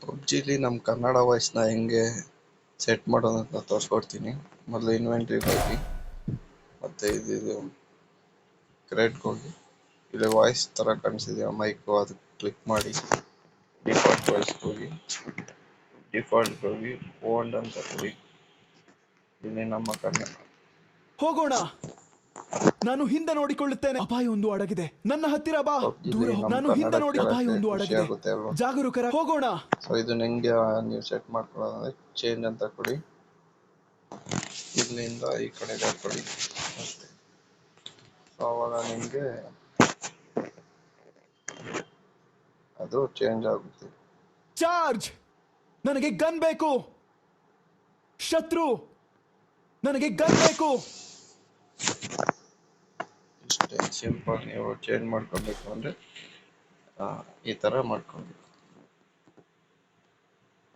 ಪಬ್ಜಿಲಿ ನಮ್ಮ ಕನ್ನಡ ವಾಯ್ಸ್ನ ಹೆಂಗೆ ಸೆಟ್ ಮಾಡೋದು ಅಂತ ತೋರಿಸ್ಕೊಡ್ತೀನಿ. ಮೊದಲು ಇನ್ವೆಂಟ್ರಿಗೆ ಹೋಗಿ ಮತ್ತು ಇದು ಕ್ರೇಟ್ಗೆ ಹೋಗಿ ಇಲ್ಲಿ ವಾಯ್ಸ್ ಥರ ಕಾಣಿಸಿದೆಯಾ ಮೈಕು, ಅದಕ್ಕೆ ಕ್ಲಿಕ್ ಮಾಡಿ ಡಿಫಾಲ್ಟ್ ವಾಯ್ಸ್ಗೆ ಹೋಗಿ ಫೋನ್ ಅಂತ ಕೊಡಿ. ಇಲ್ಲಿ ನಮ್ಮ ಕನ್ನಡ ಹೋಗೋಣ. ನಾನು ಹಿಂದೆ ನೋಡಿಕೊಳ್ಳುತ್ತೇನೆ. ಅಪಾಯ ಒಂದು ಅಡಗಿದೆ ನನ್ನ ಹತ್ತಿರ. ಬಾ, ದೂರ ನಾನು ಹಿಂದೆ ನೋಡಿ. ಅಪಾಯ ಒಂದು ಅಡಗಿದೆ, ಜಾಗರೂಕರ. ಹೋಗೋಣ. ಸೊ ಇದನ್ನ ಹೆಂಗೆ ನೀವು ಸೆಟ್ ಮಾಡ್ಕೊಳ್ಳೋದಂದ್ರೆ ಚೇಂಜ್ ಅಂತ ಕೊಡಿ. ಇಲ್ಲಿಂದ ಈ ಕಡೆ ಕೊಡಿ ಅಷ್ಟೇ. ಸೊ ಅವಾಗ ನಿಮಗೆ ಅದು ಚೇಂಜ್ ಆಗುತ್ತೆ. ಚಾರ್ಜ್. ನನಗೆ ಗನ್ ಬೇಕು. ಶತ್ರು, ನನಗೆ ಗನ್ ಬೇಕು. ಇಷ್ಟೇ ಸಿಂಪಲ್. ನೀವು ಚೇಂಜ್ ಮಾಡ್ಕೊಬೇಕು ಅಂದರೆ ಈ ಥರ ಮಾಡ್ಕೊಬೇಕು.